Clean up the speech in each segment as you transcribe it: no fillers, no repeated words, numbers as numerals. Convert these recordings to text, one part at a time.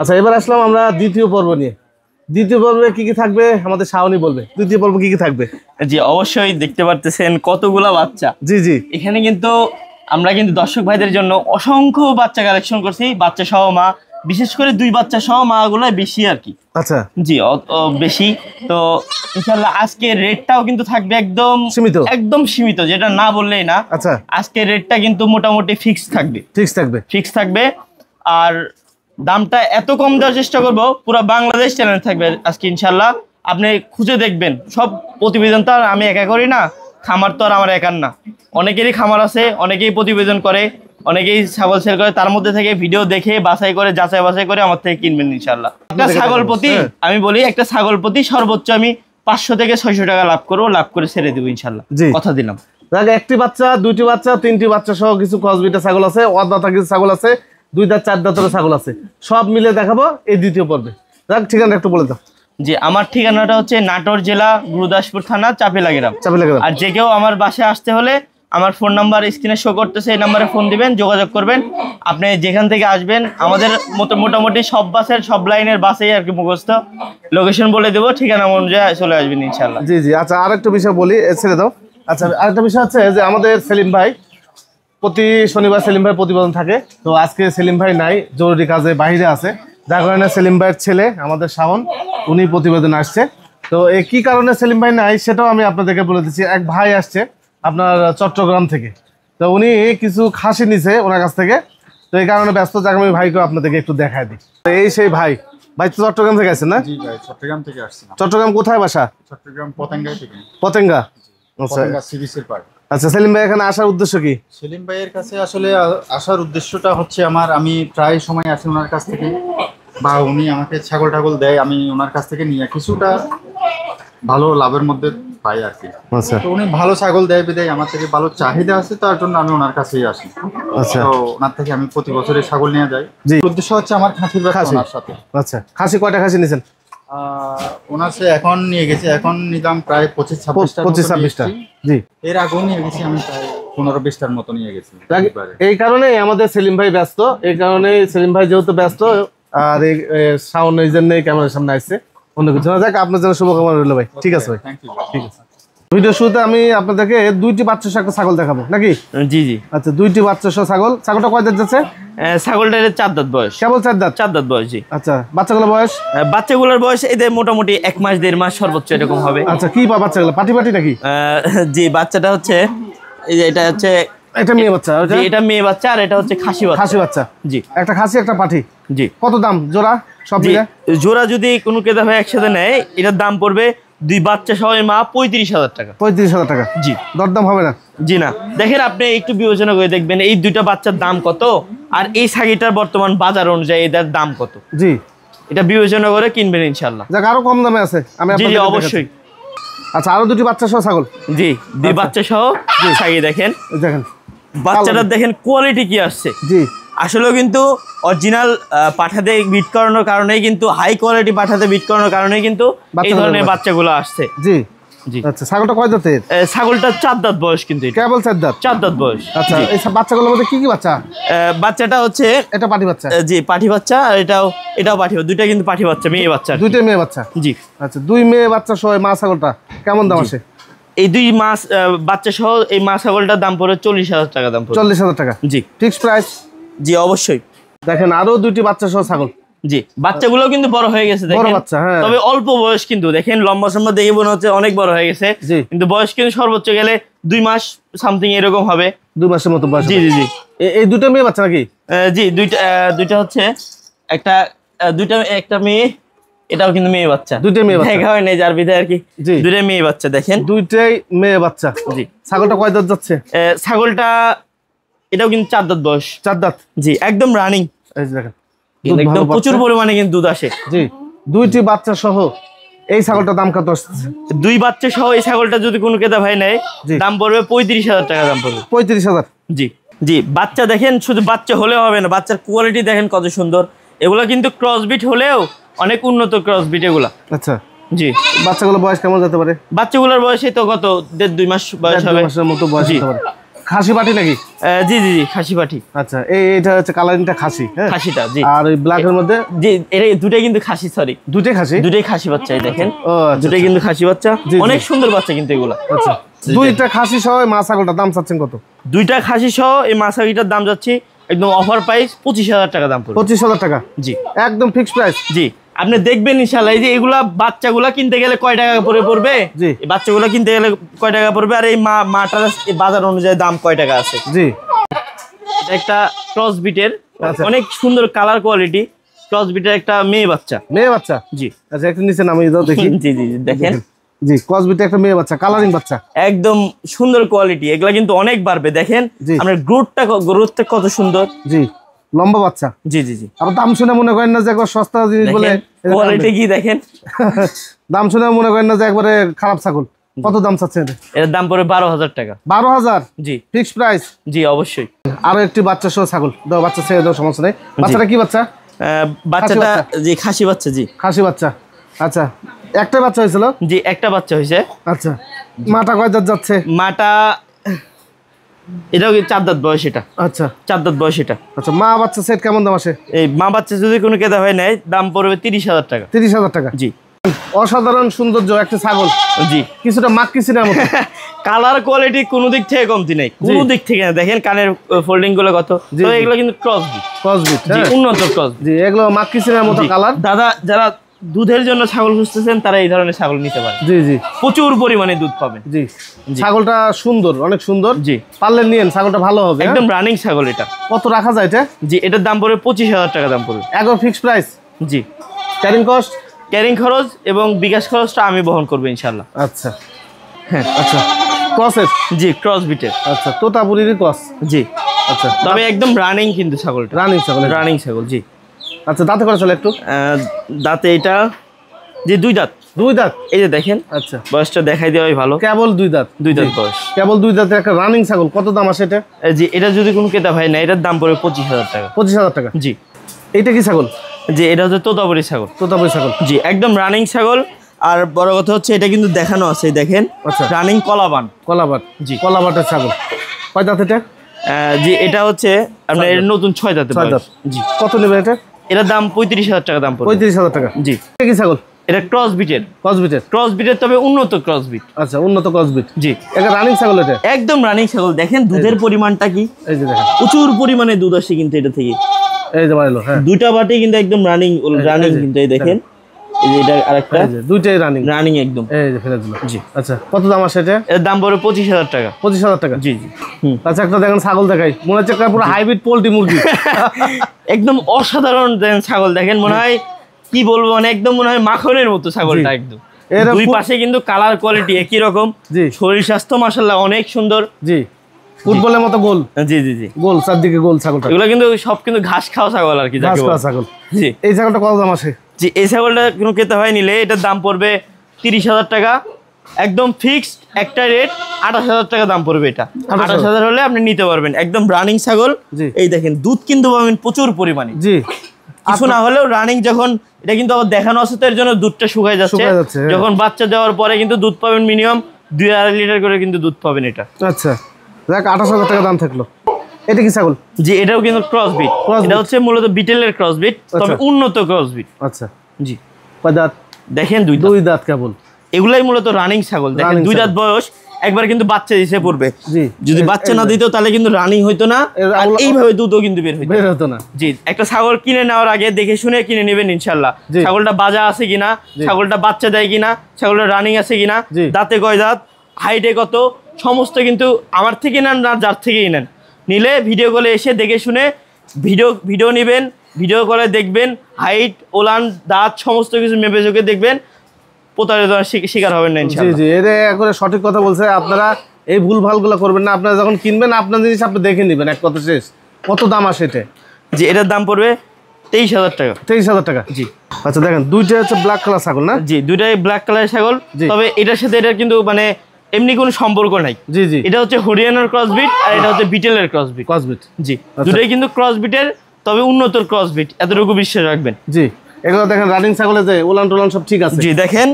আচ্ছা, এবার আসলাম আমরা দ্বিতীয় পর্ব নিয়ে। দ্বিতীয় পর্বে কি কি থাকবে আমাদের শাওনি বলবে। দ্বিতীয় পর্ব কি কি থাকবে? জি অবশ্যই, দেখতে পারতেছেন কতগুলা বাচ্চা। জি জি, এখানে কিন্তু আমরা কিন্তু দর্শক ভাইদের জন্য অসংখ্য বাচ্চা কালেকশন করছি, বাচ্চা সহ মা, বিশেষ করে 2 বাচ্চা সহ মা গুলো বেশি আর কি। আচ্ছা জি বেশি। তো ইনশাআল্লাহ আজকে রেটটাও কিন্তু থাকবে একদম সীমিত, একদম সীমিত, যেটা না বললেই না। আচ্ছা, আজকে রেটটা কিন্তু মোটামুটি ফিক্স থাকবে, ফিক্স থাকবে। আর দামটা এত কম দেওয়ার চেষ্টা করব, পুরো বাংলাদেশ চ্যানেল থাকবে আজকে ইনশাআল্লাহ। আপনি খুঁজে দেখবেন, সব প্রতিবেদন তো আর আমি একা করি না, খামার তো আর আমার একার না, অনেকেরই খামার আছে, অনেকেই প্রতিবেদন করে, অনেকেই ছাগল সেল করে, তার মধ্যে থেকে ভিডিও দেখে বাছাই করে, যাচাই বাছাই করে আমার থেকে কিনবেন ইনশাআল্লাহ। একটা ছাগল প্রতি আমি বলি, একটা ছাগল প্রতি সর্বোচ্চ আমি 500 থেকে 600 টাকা লাভ করবো, লাভ করে ছেড়ে দেবো ইনশাআল্লাহ, কথা দিলাম। একটি বাচ্চা, 2টি বাচ্চা, 3টি বাচ্চা সহ কিছু ক্রসবিটের ছাগল আছে, অদাতা কিছু ছাগল আছে, 2 দাঁত 4 দাঁতের ছাগল আছে, সব মিলে দেখাবো এই দ্বিতীয় পর্বে। ঠিকানা একটু বলে দাও। জি, আমার ঠিকানাটা হচ্ছে নাটোর জেলা গুরুদাসপুর থানা চাপিলা গ্রাম। আর যে কেউ আমার বাসায় আসতে হলে আমার ফোন নাম্বার স্ক্রিনে শো করতেছে, এই নাম্বারে ফোন দিবেন, যোগাযোগ করবেন। আপনি যেখান থেকে আসবেন, আমাদের মোটামুটি সব বাসের সব লাইনের বাসেই আর কি মুখস্থ, লোকেশন বলে দেবো, ঠিকানা অনুযায়ী চলে আসবেন ইনশাআল্লাহ। জি জি, আচ্ছা আরেকটা বিষয় বলি, ছেড়ে দাও। আচ্ছা, আরেকটা বিষয় হচ্ছে যে আমাদের সেলিম ভাই প্রতি শনিবার সেলিম ভাই প্রতিবেদন থাকে, তো আজকে সেলিম ভাই নাই, জরুরি কাজে বাইরে আছে, যার কারণে সেলিম ভাইয়ের ছেলে আমাদের শাওন উনি প্রতিবেদন আসছে। তো কি কারণে সেলিম ভাই নাই সেটাও আমি আপনাদেরকে বলে দিচ্ছি। এক ভাই আসছে আপনার চট্টগ্রাম থেকে, তো উনি কিছু খাসি নিছে ওনার কাছ থেকে, তো এই কারণে ব্যস্ত, যাকে আমি ভাইকে আপনাদেরকে একটু দেখায় দিই। এই সেই ভাই তো চট্টগ্রাম থেকে আসছেন না? জি ভাই, চট্টগ্রাম থেকে আসছি। চট্টগ্রাম কোথায় বাসা? চট্টগ্রাম পতেঙ্গা থেকে। পতেঙ্গা, আচ্ছা। আচ্ছা, সেলিম ভাই এখানে আসার উদ্দেশ্য কি? সেলিম ভাইয়ের কাছে আসলে আসার উদ্দেশ্যটা হচ্ছে আমি প্রায় সময় আসি ওনার কাছ থেকে, বা উনি আমাকে ছাগল টাগল দেয়, আমি ওনার কাছ থেকে নিয়ে কিছুটা ভালো লাভের মধ্যে পাই আর কি। আচ্ছা, তো উনি ভালো ছাগল দেয় বিদায় আমার থেকে ভালো চাহিদা আছে, তার জন্য আমি ওনার কাছেই আসি। আচ্ছা, তো ওনার থেকে আমি প্রতি বছরই ছাগল নিয়ে যাই। উদ্দেশ্য হচ্ছে আমার খাসির ব্যবসা ওনার সাথে। আচ্ছা, খাসি কয়টা খাসি নিয়েছেন? ওনার সে এখন নিয়ে গেছে, এখন নিলাম প্রায় 25-26টা। জি, এর আগেও নিয়ে গেছি আমি প্রায় 15-20টার মতো নিয়ে গেছি। এই কারণে আমাদের সেলিম ভাই ব্যস্ত, এই কারণে সেলিম ভাই যেহেতু ব্যস্ত, আর এই শাওন এই জন্য ক্যামেরার সামনে আসছে, অন্য কিছু না। যাক, আপনার জন্য শুভকামনা রইল ভাই। ঠিক আছে ভাই, ঠিক আছে। ভিডিও শুরুতে আমি আপনাদেরকে 2টি বাচ্চা সহ একটা ছাগল দেখাবো নাকি? জি জি, আচ্ছা, 2টি বাচ্চা সহ ছাগল। ছাগলটা কয় দাঁত যাচ্ছে? ছাগলটা 4 দাঁত বয়স। কেবল 4 দাঁত? 4 দাঁত বয়স, জি। আচ্ছা, বাচ্চাগুলোর বয়স? বাচ্চাগুলোর বয়স এদের মোটামুটি 1 মাস 1.5 মাস সর্বোচ্চ এরকম হবে। আচ্ছা, কি বা বাচ্চাগুলো পাটি নাকি? জি, বাচ্চাটা হচ্ছে এই যে, এটা হচ্ছে এটা মেয়ে বাচ্চা, এটা মেয়ে বাচ্চা, আর এটা হচ্ছে খাসি বাচ্চা। জি, একটা খাসি একটা পাঠি। জি, কত দাম জোড়া? সব মিলে জোড়া যদি কোনো ক্রেতা ভাই একসাথে নেয়, এটার দাম পড়বে 2 বাচ্চা সহ মা 35,000 টাকা। 35,000 টাকা? জি। দরদাম হবে না? জি না। দেখেন, আপনি একটু বিবেচনা করে দেখবেন এই 2টা বাচ্চার দাম কত, আর এই ছাগিটার বর্তমান বাজার অনুযায়ী এটার দাম কত। জি, এটা বিবেচনা করে কিনবেন ইনশাআল্লাহ। যাক, আরো কম দামে আছে আমি জি জি, অবশ্যই। আচ্ছা, আরো 2টি বাচ্চা সহ ছাগল? জি, 2 বাচ্চা সহ ছাগি। দেখেন বাচ্চাটার দেখেন কোয়ালিটি কি আসছে। জি, আসলে কিন্তু অরিজিনাল পাঠাতে বিট করানোর কারণেই, কিন্তু হাই কোয়ালিটি পাঠাতে বিট করানোর কারণেই কিন্তু এই ধরনের বাচ্চাগুলো আসছে। জি জি। আচ্ছা, ছাগলটা কয় দাঁতের? ছাগলটা 4 দাঁত বয়স, কিন্তু কেবল 4 দাঁত? 4 দাঁত বয়স। আচ্ছা, এই বাচ্চাগুলোর মধ্যে কি কি বাচ্চা? বাচ্চাটা হচ্ছে এটা পাঠি বাচ্চা। জি, পাঠি বাচ্চা, আর এটাও পাঠি। 2টা কিন্তু পাঠি বাচ্চা, মেয়ে বাচ্চা। 2টা মেয়ে বাচ্চা? জি। আচ্ছা, 2 মেয়ে বাচ্চা সহ মা ছাগলটা কেমন দাম আসে? এই 2 মাস বাচ্চা সহ এই মা ছাগলটার দাম পড়ে 40,000 টাকা দাম পড়ে। 40,000 টাকা? জি, ফিক্সড প্রাইস? জি, অবশ্যই। দেখেন, আরো 2টি বাচ্চা সহ ছাগল। জি, বাচ্চাগুলো কিন্তু বড় হয়ে গেছে, দেখেন, তবে অল্প বয়স, কিন্তু দেখেন লম্বা সম্বা দেখে মনে হচ্ছে অনেক বড় হয়ে গেছে, কিন্তু বয়স কিন্তু সর্বোচ্চ গেলে 2 মাস সামথিং এরকম হবে, 2 মাসের মতো বয়স। জি জি জি। এই 2টা মেয়ে বাচ্চা নাকি? জি, দুইটা হচ্ছে একটা মেয়ে, এটাও কিন্তু মেয়ে বাচ্চা। 2টা মেয়ে বাচ্চা দেখা হয় নাই, যার বিধায় আর কি 2টা মেয়ে বাচ্চা। দেখেন, 2টাই মেয়ে বাচ্চা। জি। ছাগলটা কয় দাঁত যাচ্ছে? ছাগলটা এটাও কিন্তু 4 দাঁত বয়স। 4 দাঁত? জি, একদম রানিং। এই দেখেন, একদম প্রচুর পরিমাণে কিন্তু দুধ আসে। জি, 2টি বাচ্চা সহ এই ছাগলটার দাম কত আসছে? 2 বাচ্চা সহ এই ছাগলটা যদি কোনো ক্রেতা ভাই নেয়, দাম পড়বে 35,000 টাকা দাম পড়বে। 35,000? জি জি। বাচ্চা দেখেন, শুধু বাচ্চা হলেও হবে না, বাচ্চার কোয়ালিটি দেখেন কত সুন্দর। এগুলো কিন্তু ক্রসবিট হলেও অনেক উন্নত ক্রসবিট এগুলা। আচ্ছা, জি। বাচ্চাগুলোর বয়স কেমন যেতে পারে? বাচ্চাগুলোর বয়স এই তো কত 1.5-2 মাস বয়স হবে। 1.5 মাসের মতো বয়স হতে পারে। খাসি পাটি নাকি? জি জি জি খাসি পাটি। আচ্ছা এইটা হচ্ছে কালারিংটা খাসি, হ্যাঁ খাসিটা জি। আর ওই ব্ল্যাকের মধ্যে জি এর দুটাই কিন্তু খাসি, সরি দুটোই খাসি, দুটাই খাসি বাচ্চা। এই দেখেন ও আচ্ছা, দুটাই কিন্তু খাসি বাচ্চা, জি, জি। অনেক সুন্দর বাচ্চা কিন্তু এগুলা। আচ্ছা দুইটা খাসি সহ মা ছাগলটা দাম চাচ্ছেন কত? দুইটা খাসি সহ এই মাছাগিটার দাম যাচ্ছে একদম অফার প্রাইস 25,000 টাকা দাম পড়বে। 25,000 টাকা জি একদম ফিক্সড প্রাইস। জি আপনি দেখবেন ইনশাআল্লাহ, এই যে এগুলা বাচ্চাগুলা কিনতে গেলে কয় টাকা করে পড়বে, জি। এই বাচ্চাগুলা কিনতে গেলে কয় টাকা পড়বে, আর এই মাটার বাজার অনুযায়ী দাম কয় টাকা আছে। জি এটা একটা ক্রস বিটের, আচ্ছা। অনেক সুন্দর কালার কোয়ালিটি, ক্রস বিটের একটা মেয়ে বাচ্চা। মেয়ে বাচ্চা? জি আচ্ছা একটু নিচে নামিয়ে দাও দেখি। জি জি জি দেখেন জি কসবিতে একটা মেয়ে বাচ্চা, কালারিং বাচ্চা, একদম সুন্দর কোয়ালিটি। এগুলা কিন্তু অনেক বাড়বে, দেখেন জি। আপনার গ্রোথটা কত সুন্দর। জি লম্বা বাচ্চা। জি জি জি আবার দাম শুনে মনে করেন না যে একবার সস্তা জিনিস বলে, কোয়ালিটি কি দেখেন। দাম শুনে মনে করেন না যে একবারে খারাপ ছাগল। কত দাম চাচ্ছেন এটা? এর দাম পড়বে 12,000 টাকা। 12,000? জি ফিক্সড প্রাইস? জি অবশ্যই। আরো একটি বাচ্চা সহ ছাগল দাও, বাচ্চা ছেড়ে দাও, সমস্যা নেই। বাচ্চাটা কি বাচ্চা? বাচ্চাটা জি খাসি বাচ্চা। জি খাসি বাচ্চা। আচ্ছা একটাই বাচ্চা হয়েছিল? জি একটা বাচ্চা হয়েছে। আচ্ছা মাটা কয় দাঁত যাচ্ছে? মাটা এটাও 4 দাঁত বয়স, এটা আচ্ছা 4 দাঁত বয়স এটা। আচ্ছা মা বাচ্চা সেট কেমন দাম আসে? এই মা বাচ্চা যদি কোনো কেদা হয় নেয় দাম পড়বে 30,000 টাকা। 30,000 টাকা? জি অসাধারণ সৌন্দর্য একটা ছাগল, জি কিছুটা মাক্কিসিনার মতো। কালার কোয়ালিটি কোনো দিক থেকে কমতি নেই, কোনো দিক থেকে না। দেখেন কানের ফোল্ডিং গুলো কত, জি, তো জি। এগুলো কিন্তু ক্রস বিট, ক্রসবিট, জি হ্যাঁ উন্নত ক্রস। জি এগুলো মাক্কিসিনার মতো কালার। দাদা যারা দুধের জন্য ছাগল খুঁজতেছেন তারা এই ধরনের ছাগল নিতে পারে, জি জি প্রচুর পরিমাণে দুধ পাবেন। জি ছাগলটা সুন্দর, অনেক সুন্দর। জি পারলে নিয়েন, ছাগলটা ভালো হবে। একদম রানিং ছাগল এটা। কত রাখা যায় এটা? জি এটার দাম পড়বে 25,000 টাকা দাম পড়বে। একবার ফিক্সড প্রাইস? জি ক্যারিং কস্ট? ক্যারিং খরচ এবং বিকাশ খরচটা আমি বহন করবো ইনশাল্লাহ। আচ্ছা হ্যাঁ আচ্ছা ক্রসের? জি ক্রস বিটের। আচ্ছা তোতাপুরির ক্রস? জি আচ্ছা তবে একদম রানিং কিন্তু ছাগলটা, রানিং ছাগল? রানিং ছাগল। জি আচ্ছা দাঁতে করে চলে একটু? দাঁতে এটা জি 2 দাঁত। 2 দাঁত? এই যে দেখেন আচ্ছা বয়সটা দেখাই দেওয়াই ভালো, কেবল 2 দাঁত? 2 দাঁত বয়স, কেবল 2 দাঁতের একটা রানিং ছাগল। কত দাম আসে এটা? জি এটা যদি কোনো ক্রেতা ভাই না, এটার দাম পড়বে 25,000 টাকা। 25,000 টাকা? জি এইটা কি ছাগল? জি এটা হচ্ছে তোতাপুরি ছাগল। তোতাপুরি ছাগল? জি একদম রানিং ছাগল। আর বড় কথা হচ্ছে এটা কিন্তু দেখানো আছে, দেখেন আচ্ছা। রানিং কলাবান। কলাবাট? জি। কলাবাটের ছাগল। কয় দাঁত এটা? জি এটা হচ্ছে আপনার এর নতুন 6 দাঁতে 6 দাঁত? জি কত নেবেন এটা? এটার দাম 35,000 টাকা দাম পড়বে। 35,000 টাকা? জি এটা কি ছাগল? এটা ক্রস বিটের, ক্রসবিটের? ক্রস বিটের তবে উন্নত ক্রস বিট। আচ্ছা উন্নত ক্রসবিট। জি এটা রানিং ছাগল এটা? একদম রানিং ছাগল। দেখেন দুধের পরিমাণটা কি, এই যে দেখেন, প্রচুর পরিমাণে দুধ আসে কিন্তু এটা থেকে। এই যে মাইলো, হ্যাঁ দুইটা বাটে কিন্তু একদম রানিং রানিং যে, কিন্তু এই দেখেন, এই যে এটা আরেকটা এই যে দুইটাই রানিং। রানিং একদম। এই যে ফেলে দিল। জি আচ্ছা কত দাম আসে এটা? এর দাম পড়বে 25,000 টাকা। 25,000 টাকা? জি জি হুম আচ্ছা একটা দেখেন ছাগল দেখাই, মনে হচ্ছে একটা পুরো হাইব্রিড পোল্ট্রি মুরগি। একদম অসাধারণ দেখেন ছাগল, দেখেন মনে হয় কি বলবো, মানে একদম মনে হয় মাখনের মতো ছাগলটা। জি। একদম এরা দুই পাশে কিন্তু কালার কোয়ালিটি একই রকম। জি শরীর স্বাস্থ্য মাশাআল্লাহ অনেক সুন্দর। জি ফুটবলের মতো গোল, জি জি জি গোল চারদিকে গোল ছাগলটা। এগুলো কিন্তু সব কিন্তু ঘাস খাওয়া ছাগল আর কি, ঘাস যাকে খাওয়া বলে। ছাগল। জি এই ছাগলটা কত দাম আসে? জি এই ছাগলটা কোনো ক্রেতা হয় নিলে এটার দাম পড়বে 30,000 টাকা। একদম ফিক্সড একটা রেট, 28,000 টাকা দাম পড়বে এটা। 28,000 হলে আপনি নিতে পারবেন, একদম রানিং ছাগল। জি। এই দেখেন দুধ কিন্তু পাবেন প্রচুর পরিমাণে, জি কিছু না হলেও রানিং। যখন এটা কিন্তু আবার দেখানো আছে তো এর জন্য দুধটা শুকায় যাচ্ছে। শুকায় যাচ্ছে, হ্যাঁ। যখন বাচ্চা দেওয়ার পরে কিন্তু দুধ পাবেন মিনিমাম 2-2.5 লিটার করে কিন্তু দুধ পাবেন এটা। আচ্ছা দেখ 28,000 টাকা দাম থাকলো। এটা কি ছাগল? জি এটাও কিন্তু ক্রস বিট। Cross এটা breed। হচ্ছে মূলত বিটেলের ক্রস বিট, তবে আচ্ছা। উন্নত ক্রস বিট। আচ্ছা জি কয় দাঁত? দেখেন 2 দাঁত। 2 দাঁত কেবল? এগুলাই মূলত রানিং ছাগল। দেখেন Running 2 দাঁত ছাগল। বয়স, একবার কিন্তু বাচ্চা দিতে পড়বে। জি যদি বাচ্চা না দিত তাহলে কিন্তু রানিং হইতো না, আর এইভাবে দুধও কিন্তু বের হইতো। বের হতো না। জি একটা ছাগল কিনে নেওয়ার আগে দেখে শুনে কিনে নেবেন ইনশাল্লাহ। জি। ছাগলটা বাজা আছে কিনা, ছাগলটা বাচ্চা দেয় কিনা, ছাগলটা রানিং আছে কিনা, জি। দাঁতে কয় দাঁত, হাইটে কত, সমস্ত কিন্তু আমার থেকে নেন না যার থেকেই নেন, নিলে ভিডিও কলে এসে দেখে শুনে ভিডিও নেবেন, ভিডিও কলে দেখবেন, হাইট, ওলান, দাঁত সমস্ত কিছু মেপে চোখে দেখবেন, প্রতারিত শিকার হবেন না জি ইনশাল্লাহ। জি এটা একবারে সঠিক কথা বলছে। আপনারা এই ভুল ভালগুলো করবেন না। আপনারা যখন কিনবেন আপনার জিনিস আপনি দেখে নেবেন, এক কথা শেষ। কত দাম আসে এটা? জি এটার দাম পড়বে 23,000 টাকা। 23,000 টাকা? জি আচ্ছা দেখেন দুইটা হচ্ছে ব্ল্যাক কালার ছাগল না? জি দুইটাই ব্ল্যাক কালারের ছাগল, জি। তবে এটার সাথে এটার কিন্তু মানে এমনি কোনো সম্পর্ক নাই। জি জি এটা হচ্ছে হরিয়ানার ক্রস বিট আর এটা হচ্ছে বিটেলের ক্রস বিট। ক্রসবিট? জি দুটোই কিন্তু ক্রস বিটের, তবে উন্নত ক্রস বিট, এতটুকু বিশ্বাস রাখবেন। জি এগুলো দেখেন রানিং ছাগলে যে ওলান টোলান সব ঠিক আছে? জি দেখেন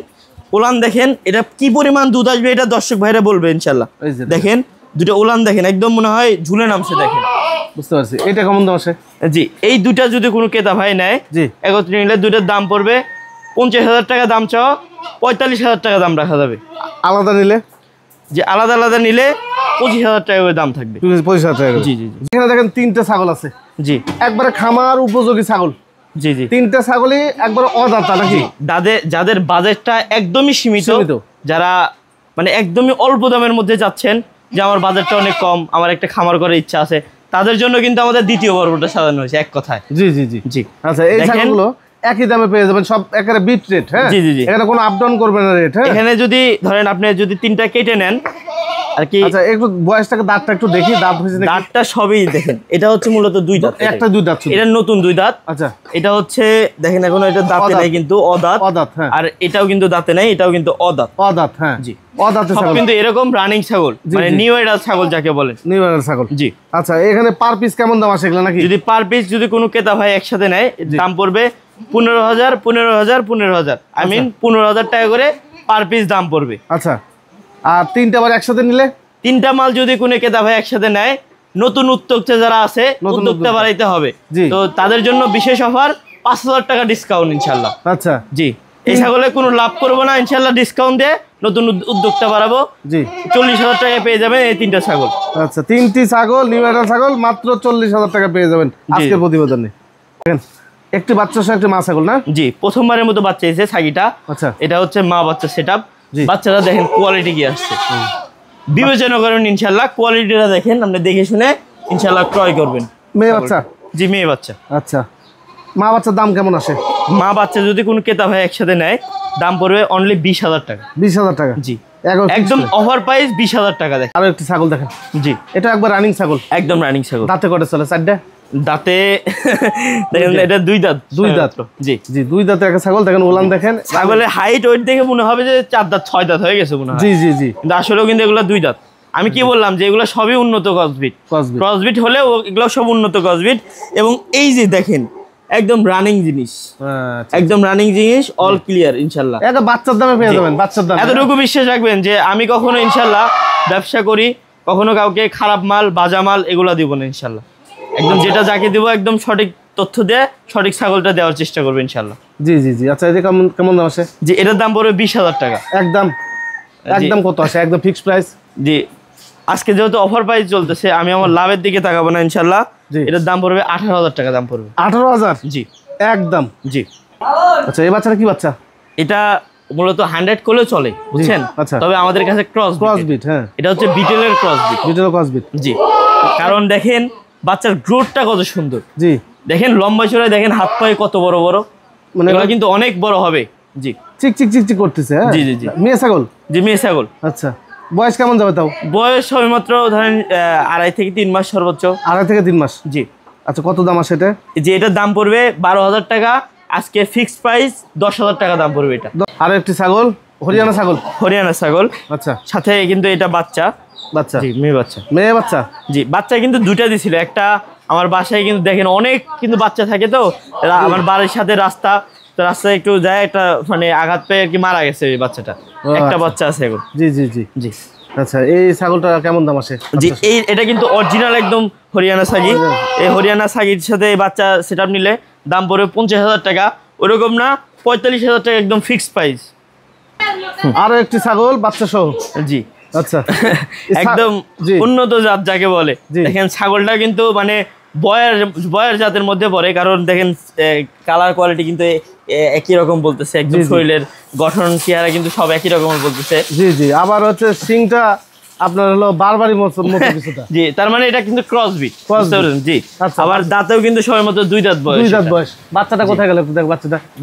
ওলান দেখেন, এটা কি পরিমাণ দুধ আসবে এটা দর্শক ভাইরা বলবে ইনশাল্লাহ। এই যে দেখেন দুটো উলান দেখেন একদম মনে হয় ঝুলে নামছে দেখেন। বুঝতে পারছি। এটা কেমন দাম আসে? জি এই দুটা যদি কোনো ক্রেতা ভাই নেয়, জি একত্রে নিলে দুটার দাম পড়বে 50,000 টাকা দাম চাও, 45,000 টাকা দাম রাখা যাবে। আলাদা নিলে? যে আলাদা আলাদা নিলে 25,000 টাকা করে দাম থাকবে। 25,000 টাকা। জি জি জি এখানে দেখেন 3টে ছাগল আছে, জি একবারে খামার উপযোগী ছাগল। জি জি 3টে ছাগলই একবার অদাঁতা নাকি? যাদের বাজেটটা একদমই সীমিত, যারা মানে একদমই অল্প দামের মধ্যে যাচ্ছেন, যে আমার বাজেটটা অনেক কম, আমার একটা খামার করার ইচ্ছা আছে, তাদের জন্য কিন্তু আমাদের দ্বিতীয় পর্বটা সাজানো হয়েছে এক কথায়। জি জি জি জি আচ্ছা এই ছাগলগুলো একই দামে পেয়ে যাবেন, সব একেবারে বিট রেট। হ্যাঁ জি জি জি এখানে কোনো আপ ডাউন করবে না রেট। হ্যাঁ এখানে যদি ধরেন আপনি যদি 3টা কেটে নেন আর কি। আচ্ছা একটু বয়সটাকে দাঁতটা একটু দেখি, দাঁত হয়েছে নাকি? দাঁতটা সবই দেখেন, এটা হচ্ছে মূলত 2 দাঁত, একটা 2 দাঁত শুধু। এটা নতুন 2 দাঁত। আচ্ছা এটা হচ্ছে দেখেন এখনো এটা দাঁতে নাই কিন্তু অদাঁত। অদাঁত হ্যাঁ। আর এটাও কিন্তু দাঁতে নাই, এটাও কিন্তু অদাঁত। অদাঁত হ্যাঁ জি অদাঁতে সব ছাগল কিন্তু এরকম রানিং ছাগল, মানে নিউ এডাল ছাগল যাকে বলেন। নিউ এডাল ছাগল। জি আচ্ছা এখানে পার পিস কেমন দাম আসে এগুলো নাকি? যদি পার পিস যদি কোনো ক্রেতা ভাই একসাথে নেয়, দাম পড়বে 15,000 15,000 15,000, আই মিন 15,000 টাকা করে পার পিস দাম পড়বে। আচ্ছা আর 3টা আবার একসাথে নিলে? 3টা মাল যদি কোনো ক্রেতা ভাই একসাথে নেয়, নতুন উদ্যোক্তা যারা আছে, উদ্যোক্তা বাড়াইতে হবে, তো তাদের জন্য বিশেষ অফার 5,000 টাকা ডিসকাউন্ট ইনশাল্লাহ। আচ্ছা জি এই ছাগলে কোনো লাভ করবো না ইনশাল্লাহ, ডিসকাউন্ট দিয়ে নতুন উদ্যোক্তা বাড়াবো। জি 40,000 টাকায় পেয়ে যাবেন এই 3টা ছাগল। আচ্ছা 3টি ছাগল নিউ এডাল ছাগল মাত্র 40,000 টাকা পেয়ে যাবেন আজকের প্রতিবেদনে। একটি বাচ্চা সহ একটি মা ছাগল না? জি প্রথমবারের মতো বাচ্চা এসেছে ছাগিটা। আচ্ছা এটা হচ্ছে মা বাচ্চা সেটআপ। বাচ্চারা দেখেন কোয়ালিটি কি আসছে, বিবেচনা করেন ইনশাল্লাহ, কোয়ালিটিটা দেখেন, আপনি দেখে শুনে ইনশাল্লাহ ক্রয় করবেন। মেয়ে বাচ্চা? জি মেয়ে বাচ্চা। আচ্ছা মা বাচ্চার দাম কেমন আসে? মা বাচ্চা যদি কোনো ক্রেতা ভাই একসাথে নেয়, দাম পড়বে অনলি 20,000 টাকা। 20,000 টাকা? জি একদম অফার প্রাইস 20,000 টাকা। দেখেন আরো একটি ছাগল দেখেন। জি এটা একবার রানিং ছাগল, একদম রানিং ছাগল। দাঁতে কটা চলে? 4টা দাঁতে দেখেন এটা 2 দাঁত। 2 দাঁত? জি জি 2 দাঁতের একটা ছাগল দেখেন, ওলান দেখেন। ছাগলের হাইট ওয়েট দেখে মনে হবে যে 4 দাঁত 6 দাঁত হয়ে গেছে মনে হয়। জি জি জি কিন্তু আসলেও কিন্তু এগুলো 2 দাঁত। আমি কি বললাম যে এগুলো সবই উন্নত ক্রসবিট হলেও এগুলো সব উন্নত ক্রসবিট। এবং এই যে দেখেন একদম রানিং জিনিস, একদম রানিং জিনিস, অল ক্লিয়ার ইনশাল্লাহ। এটা বাচ্চার দামে পেয়ে যাবেন, বাচ্চার দামে। এতটুকু বিশ্বাস রাখবেন যে আমি কখনো ইনশাল্লাহ ব্যবসা করি, কখনো কাউকে খারাপ মাল বাজা মাল এগুলো দিব না ইনশাল্লাহ। একদম যেটা যাকে দিব একদম সঠিক তথ্য দিয়ে সঠিক ছাগলটা দেওয়ার চেষ্টা করবে ইনশাল্লাহ। জি জি জি আচ্ছা এটা কেমন কেমন দাম আসে? জি এটার দাম পড়বে 20,000 টাকা একদম। একদম কত আসে? একদম ফিক্সড প্রাইস? জি আজকে যেহেতু অফার প্রাইস চলতেছে, আমি আমার লাভের দিকে তাকাবো না ইনশাল্লাহ। এটার দাম পড়বে 18,000 টাকা দাম পড়বে। 18,000? জি একদম। জি আচ্ছা এই বাচ্চাটা কি বাচ্চা? এটা মূলত 100 করলেও চলে বুঝছেন। আচ্ছা তবে আমাদের কাছে ক্রসবিট। হ্যাঁ এটা হচ্ছে বিটেলের ক্রসবিট। বিটেল ক্রসবিট। জি কারণ দেখেন বাচ্চার গ্রোথটা কত সুন্দর। জি দেখেন লম্বা চড়াই দেখেন, হাত পায়ে কত বড় বড়, মানে এগুলো কিন্তু অনেক বড় হবে। জি চিক চিক চিক চিক করতেছে। হ্যাঁ জি জি জি মেয়ে ছাগল? জি মেয়ে ছাগল। আচ্ছা বয়স কেমন যাবে তাও? বয়স সবেমাত্র ধরেন 2.5 থেকে 3 মাস সর্বোচ্চ। 2.5 থেকে 3 মাস? জি আচ্ছা কত দাম আসে এটা? যে এটার দাম পড়বে 12,000 টাকা, আজকে ফিক্সড প্রাইস 10,000 টাকা দাম পড়বে এটা। আর একটি ছাগল হরিয়ানা ছাগল? হরিয়ানা ছাগল। আচ্ছা সাথে কিন্তু এটা বাচ্চা। বাচ্চা? জি মেয়ে বাচ্চা। মেয়ে বাচ্চা? জি বাচ্চা কিন্তু 2টা দিছিল, একটা আমার বাসায় কিন্তু দেখেন অনেক কিন্তু বাচ্চা থাকে, তো আমার বাড়ির সাথে রাস্তা, তো রাস্তায় একটু যায় একটা মানে আঘাত পেয়ে আর কি মারা গেছে এই বাচ্চাটা। একটা বাচ্চা আছে এখন। জি জি জি জি আচ্ছা এই ছাগলটা কেমন দাম আসে? জি এটা কিন্তু অরিজিনাল একদম হরিয়ানা ছাগি। এই হরিয়ানা ছাগির সাথে এই বাচ্চা সেটআপ নিলে দাম পড়বে 50,000 টাকা, ওরকম না 45,000 টাকা একদম ফিক্সড প্রাইস। আরো একটি ছাগল বাচ্চা সহ? জি আচ্ছা একদম উন্নত জাত যাকে বলে। দেখেন ছাগলটা কিন্তু মানে বয়ের জাতের মধ্যে পড়ে, কারণ দেখেন কালার কোয়ালিটি কিন্তু একই রকম বলতেছে, একদম শরীরের গঠন চেহারা কিন্তু সব একই রকম বলতেছে। জি জি আবার হচ্ছে সিংটা আপনার হলো বারবারই মতো কিছুটা। জি তার মানে এটা কিন্তু ক্রসবিট। জি আবার দাঁতেও কিন্তু সবার মতো 2 দাঁত বয়স। 2 দাঁত বয়স। বাচ্চাটা কোথায় গেল? দেখ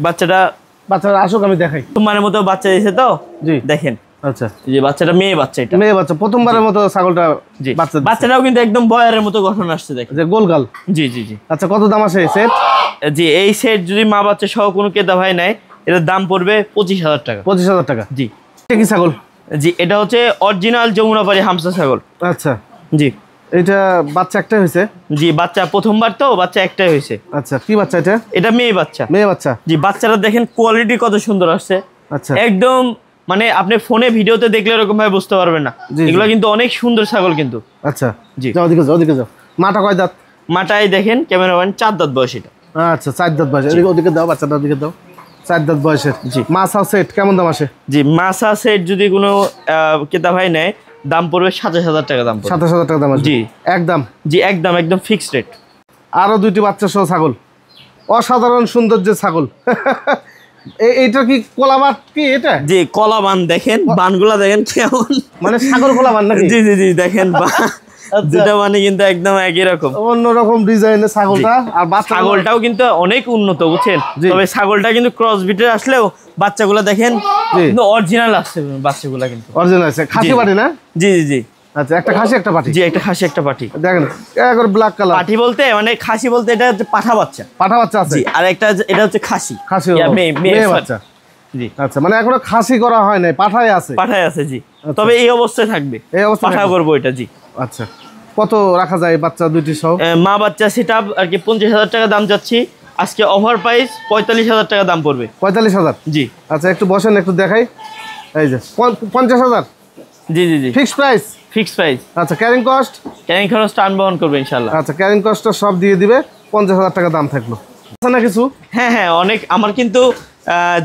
বাচ্চাটা আসুক, আমি দেখাই। প্রথমবারের মতো বাচ্চা এসেছে তো। জি দেখেন। আচ্ছা যে বাচ্চাটা মেয়ে বাচ্চা, এটা মেয়ে বাচ্চা, প্রথমবারের মতো ছাগলটা। জি বাচ্চাটাও কিন্তু একদম বয়ারের মতো গঠন আসছে দেখেন, যে গোলগাল। জি জি জি আচ্ছা কত দাম আছে সেট? জি এই সেট যদি মা বাচ্চা সহ কোনো ক্রেতা ভাই নেয়, এটার দাম পড়বে 25,000 টাকা। 25,000 টাকা? জি কি ছাগল? জি এটা হচ্ছে অরিজিনাল যমুনাপাড়ি হামসা ছাগল। আচ্ছা জি এটা বাচ্চা একটাই হয়েছে? জি বাচ্চা প্রথমবার তো, বাচ্চা একটাই হয়েছে। আচ্ছা কি বাচ্চা এটা? এটা মেয়ে বাচ্চা। মেয়ে বাচ্চা? জি বাচ্চাটা দেখেন কোয়ালিটি কত সুন্দর আসছে। আচ্ছা একদম মানে আপনি ফোনে ভিডিওতে দেখলে এরকম ভাবে বুঝতে পারবেন না, এগুলো কিন্তু অনেক সুন্দর ছাগল কিন্তু। আচ্ছা জি, যাও ওদিকে যাও। মাটা কয় দাঁত? মাটাই দেখেন ক্যামেরাম্যান 4 দাঁত বয়স এটা। আচ্ছা 4 দাঁত বয়স, ওদিকে দাও, বাচ্চাটা ওদিকে দাও। 4 দাঁত বয়সের। জি, মাছা সেট কেমন দাম আসে? জি, মাছা সেট যদি কোনো ক্রেতা ভাই নেয় দাম পড়বে 27,000 টাকা দাম পড়বে। 27,000 টাকা দাম আসবে? জি একদম। জি একদম, একদম ফিক্সড রেট। আরো 2টি বাচ্চা সহ ছাগল, অসাধারণ সৌন্দর্যের ছাগল। এইটা কি কলাবাট কি এটা? জি কলা বান, দেখেন বানগুলা দেখেন কেমন, মানে সাগর কলা বান নাকি? জি জি জি দেখেন দুটা মানে কিন্তু একদম একই রকম, অন্যরকম ডিজাইনের ছাগলটা। আর ছাগলটাও কিন্তু অনেক উন্নত বুঝছেন, তবে ছাগলটা কিন্তু ক্রস ব্রিডের আসলেও বাচ্চাগুলো দেখেন কিন্তু অরিজিনাল আসছে, বাচ্চাগুলো কিন্তু অরিজিনাল আছে। খাসি পাটি না? জি জি জি। আচ্ছা একটা খাসি একটা পাটি? জি একটা খাসি একটা পাটি। দেখেন একবার ব্ল্যাক কালার। পাটি বলতে মানে খাসি বলতে এটা হচ্ছে পাঠা বাচ্চা। পাঠা বাচ্চা আছে? জি। আর একটা এটা হচ্ছে খাসি। খাসি মেয়ে বাচ্চা। জি আচ্ছা, মানে এখনো খাসি করা হয় নাই, পাঠাই আছে? পাঠাই আছে জি, তবে এই অবস্থায় থাকবে, এই অবস্থায় পাঠা করবো এটা। জি আচ্ছা, কত রাখা যায় বাচ্চা দুইটি সহ? মা বাচ্চা সেটআপ আর কি 50,000 টাকা দাম যাচ্ছি আজকে, ওভার প্রাইস 45,000 টাকা দাম পড়বে। 45,000? জি। আচ্ছা একটু বসেন, একটু দেখাই। এই যে 50,000? জি জি জি ফিক্সড প্রাইস? Fixed price. আচ্ছা ক্যারিং কস্ট? ক্যারিং খরচটা বহন করবে ইনশাআল্লাহ। আচ্ছা ক্যারিং কস্টটা সব দিয়ে দিবে, 50,000 টাকা দাম থাকলো। আচ্ছা না কিছু? হ্যাঁ হ্যাঁ অনেক, আমার কিন্তু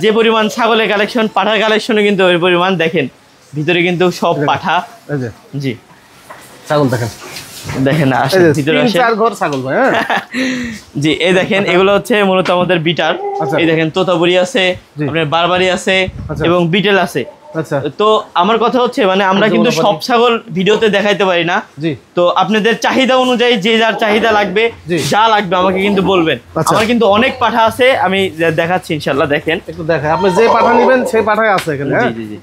যে পরিমাণ ছাগলের কালেকশন, পাঠার কালেকশনও কিন্তু ওই পরিমাণ, দেখেন ভিতরে কিন্তু সব পাঠা। এই যে জি ছাগল দেখেন, দেখেন আসেন ভিতরে আসেন। 3-4 ঘর ছাগল ভাই। হ্যাঁ জি এই দেখেন এগুলো হচ্ছে মূলত আমাদের বিটার। এই দেখেন তোতাপুরি আছে, আপনার বারবারি আছে এবং বিটেল আছে। আচ্ছা তো আমার কথা হচ্ছে মানে আমরা কিন্তু সব ছাগল ভিডিওতে দেখাইতে পারি না। জি। তো আপনাদের চাহিদা অনুযায়ী যে যার চাহিদা লাগবে, যা লাগবে আমাকে কিন্তু বলবেন। আমার কিন্তু অনেক পাঠা আছে, আমি দেখাচ্ছি ইনশাআল্লাহ। দেখেন একটু দেখাই, আপনি যে পাঠা নেবেন সেই পাঠাই আছে এখানে। জি জি জি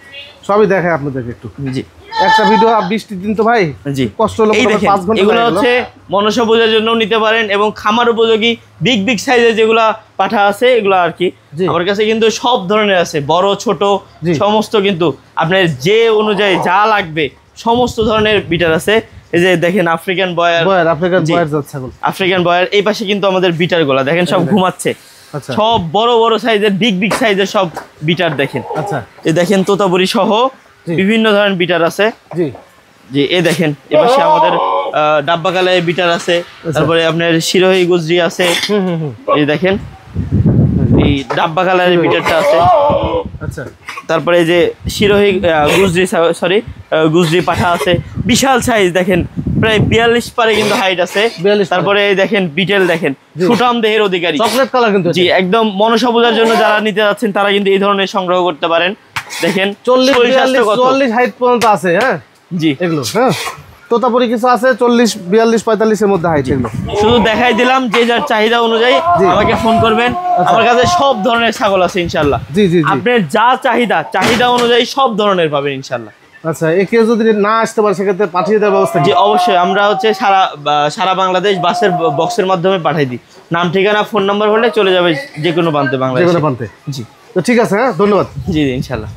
সবই দেখাই আপনাদেরকে একটু। জি একটা ভিডিও 20টি দিন তো ভাই, জি কষ্ট হলো। এই দেখেন 5 ঘন্টা এগুলো হচ্ছে মনসা পূজার জন্য নিতে পারেন এবং খামার উপযোগী বিগ বিগ সাইজের যেগুলা পাঠা আছে এগুলো আর কি আমার কাছে কিন্তু সব ধরনের আছে, বড় ছোট সমস্ত, কিন্তু আপনার যে অনুযায়ী যা লাগবে সমস্ত ধরনের বিটার আছে। এই যে দেখেন আফ্রিকান বয়ার, আফ্রিকান বয়ার। এই পাশে কিন্তু আমাদের বিটার গুলা দেখেন সব ঘুমাচ্ছে, সব বড় বড় সাইজের বিগ বিগ সাইজের সব বিটার দেখেন। আচ্ছা এই দেখেন তোতাপুরি সহ বিভিন্ন ধরনের বিটার আছে। জি জি এই দেখেন এপাশে আমাদের ডাব্বা কালারের বিটার আছে, তারপরে আপনার শিরোহী গুজরি আছে। এই দেখেন এই ডাব্বা কালারের বিটারটা আছে। আচ্ছা তারপরে এই যে শিরোহী গুজরি, সরি গুজরি পাঠা আছে, বিশাল সাইজ দেখেন, প্রায় 42 পারে কিন্তু হাইট আছে। তারপরে এই দেখেন বিটেল দেখেন, সুঠাম দেহের অধিকারী, চকলেট কালার কিন্তু। জি একদম মনসা পূজার জন্য যারা নিতে যাচ্ছেন তারা কিন্তু এই ধরনের সংগ্রহ করতে পারেন। দেখেন 40-42 হাইট পর্যন্ত আছে। হ্যাঁ জি এগুলো হ্যাঁ তোতাপুরি কিছু আছে 40-42-45 এর মধ্যে হাইট। এগুলো শুধু দেখাই দিলাম, যে যার চাহিদা অনুযায়ী আমাকে ফোন করবেন। আমার কাছে সব ধরনের ছাগল আছে ইনশাআল্লাহ। জি জি আপনার যা চাহিদা অনুযায়ী সব ধরনের পাবেন ইনশাআল্লাহ। আচ্ছা কেউ যদি না আসতে পারে সেক্ষেত্রে পাঠিয়ে দেওয়ার ব্যবস্থা? জি অবশ্যই, আমরা হচ্ছে সারা বাংলাদেশ বাসের বক্সের মাধ্যমে পাঠিয়ে দিই। নাম ঠিকানা ফোন নাম্বার হলে চলে যাবে যে কোনো প্রান্তে, বাংলাদেশ যে কোনো প্রান্তে। জি তো ঠিক আছে, হ্যাঁ ধন্যবাদ। জি ইনশাআল্লাহ।